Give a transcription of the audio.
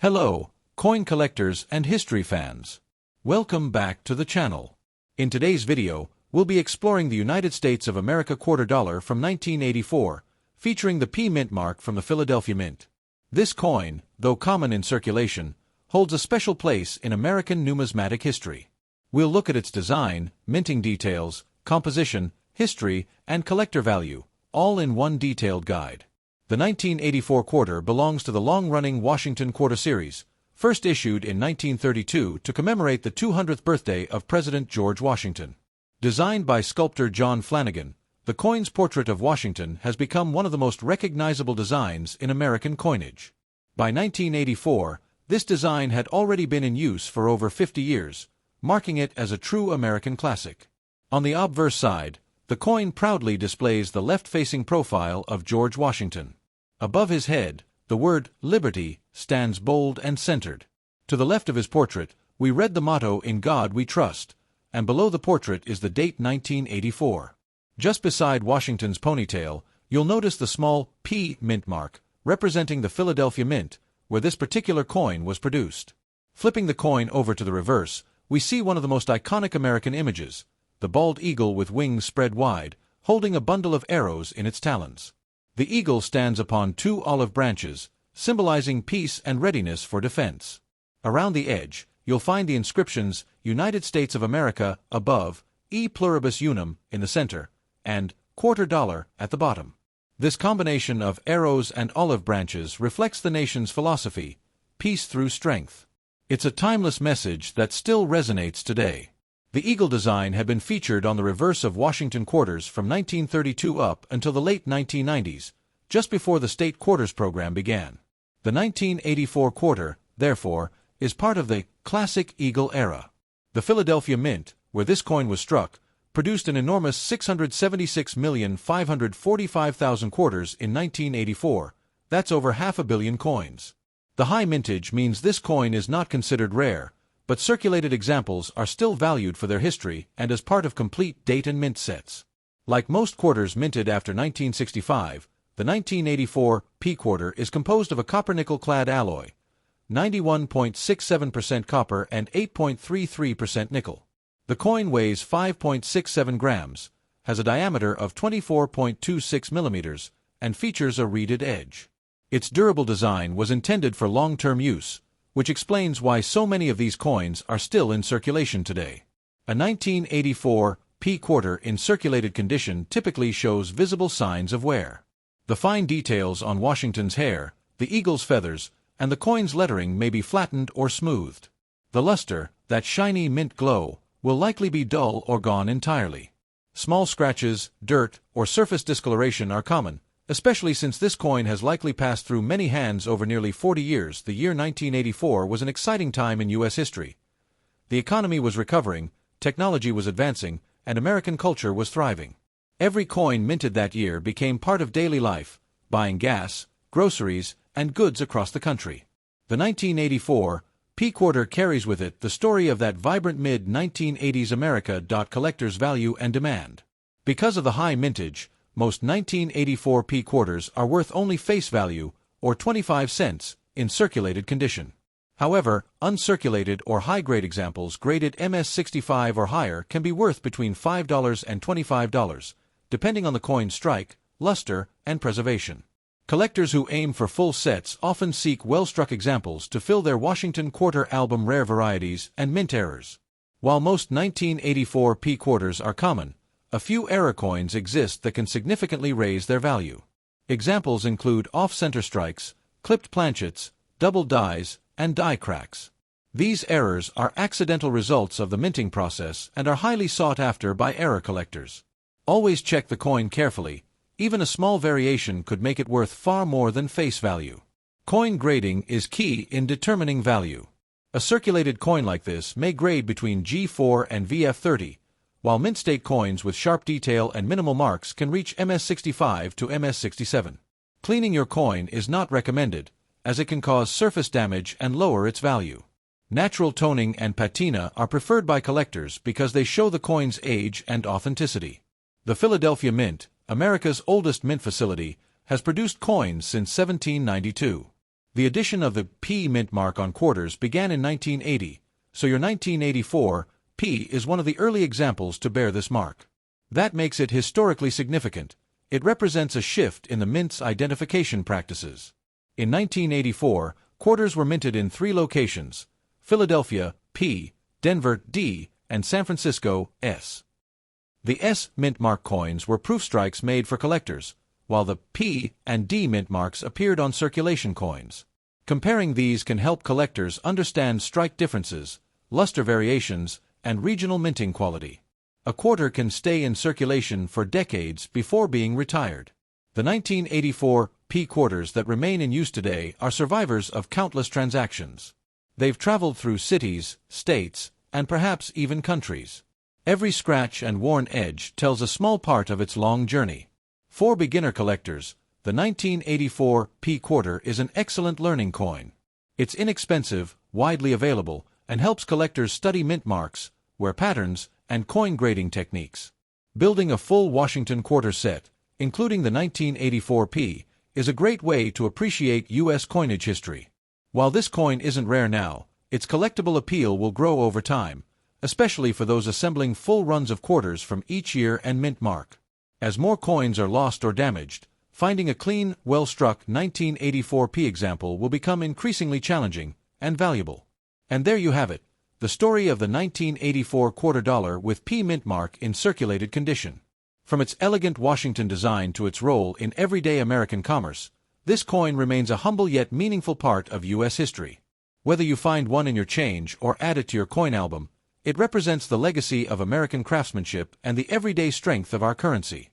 Hello, coin collectors and history fans. Welcome back to the channel. In today's video, we'll be exploring the United States of America quarter dollar from 1984, featuring the P mint mark from the Philadelphia Mint. This coin, though common in circulation, holds a special place in American numismatic history. We'll look at its design, minting details, composition, history, and collector value, all in one detailed guide. The 1984 quarter belongs to the long-running Washington Quarter Series, first issued in 1932 to commemorate the 200th birthday of President George Washington. Designed by sculptor John Flanagan, the coin's portrait of Washington has become one of the most recognizable designs in American coinage. By 1984, this design had already been in use for over 50 years, marking it as a true American classic. On the obverse side, the coin proudly displays the left-facing profile of George Washington. Above his head, the word Liberty stands bold and centered. To the left of his portrait, we read the motto "In God We Trust," and below the portrait is the date 1984. Just beside Washington's ponytail, you'll notice the small P mint mark, representing the Philadelphia Mint, where this particular coin was produced. Flipping the coin over to the reverse, we see one of the most iconic American images, the bald eagle with wings spread wide, holding a bundle of arrows in its talons. The eagle stands upon two olive branches, symbolizing peace and readiness for defense. Around the edge, you'll find the inscriptions United States of America above, E pluribus unum in the center, and quarter dollar at the bottom. This combination of arrows and olive branches reflects the nation's philosophy, peace through strength. It's a timeless message that still resonates today. The eagle design had been featured on the reverse of Washington quarters from 1932 up until the late 1990s, just before the state quarters program began. The 1984 quarter, therefore, is part of the classic eagle era. The Philadelphia Mint, where this coin was struck, produced an enormous 676,545,000 quarters in 1984. That's over 500 million coins. The high mintage means this coin is not considered rare, but circulated examples are still valued for their history and as part of complete date and mint sets. Like most quarters minted after 1965, the 1984 P quarter is composed of a copper-nickel-clad alloy, 91.67% copper and 8.33% nickel. The coin weighs 5.67 grams, has a diameter of 24.26 millimeters, and features a reeded edge. Its durable design was intended for long-term use, which explains why so many of these coins are still in circulation today. A 1984 P quarter in circulated condition typically shows visible signs of wear. The fine details on Washington's hair, the eagle's feathers, and the coin's lettering may be flattened or smoothed. The luster, that shiny mint glow, will likely be dull or gone entirely. Small scratches, dirt, or surface discoloration are common, especially since this coin has likely passed through many hands over nearly 40 years. The year 1984 was an exciting time in U.S. history. The economy was recovering, technology was advancing, and American culture was thriving. Every coin minted that year became part of daily life, buying gas, groceries, and goods across the country. The 1984 P quarter carries with it the story of that vibrant mid-1980s America. Collectors' value and demand. Because of the high mintage, most 1984 P quarters are worth only face value, or 25 cents, in circulated condition. However, uncirculated or high-grade examples graded MS-65 or higher can be worth between $5 and $25, depending on the coin's strike, luster, and preservation. Collectors who aim for full sets often seek well-struck examples to fill their Washington Quarter album. Rare varieties and mint errors. While most 1984 P quarters are common, a few error coins exist that can significantly raise their value. Examples include off-center strikes, clipped planchets, double dies, and die cracks. These errors are accidental results of the minting process and are highly sought after by error collectors. Always check the coin carefully. Even a small variation could make it worth far more than face value. Coin grading is key in determining value. A circulated coin like this may grade between G4 and VF30, while mint state coins with sharp detail and minimal marks can reach MS65 to MS67. Cleaning your coin is not recommended, as it can cause surface damage and lower its value. Natural toning and patina are preferred by collectors because they show the coin's age and authenticity. The Philadelphia Mint, America's oldest mint facility, has produced coins since 1792. The addition of the P mint mark on quarters began in 1980, so your 1984 P is one of the early examples to bear this mark. That makes it historically significant. It represents a shift in the mint's identification practices. In 1984, quarters were minted in 3 locations: Philadelphia, P, Denver, D, and San Francisco, S. The S mint mark coins were proof strikes made for collectors, while the P and D mint marks appeared on circulation coins. Comparing these can help collectors understand strike differences, luster variations, and regional minting quality. A quarter can stay in circulation for decades before being retired. The 1984 P quarters that remain in use today are survivors of countless transactions. They've traveled through cities, states, and perhaps even countries. Every scratch and worn edge tells a small part of its long journey. For beginner collectors, the 1984 P quarter is an excellent learning coin. It's inexpensive, widely available, and helps collectors study mint marks, wear patterns, and coin grading techniques. Building a full Washington quarter set, including the 1984 P, is a great way to appreciate U.S. coinage history. While this coin isn't rare now, its collectible appeal will grow over time, especially for those assembling full runs of quarters from each year and mint mark. As more coins are lost or damaged, finding a clean, well-struck 1984 P example will become increasingly challenging and valuable. And there you have it, the story of the 1984 quarter dollar with P mint mark in circulated condition. From its elegant Washington design to its role in everyday American commerce, this coin remains a humble yet meaningful part of U.S. history. Whether you find one in your change or add it to your coin album, it represents the legacy of American craftsmanship and the everyday strength of our currency.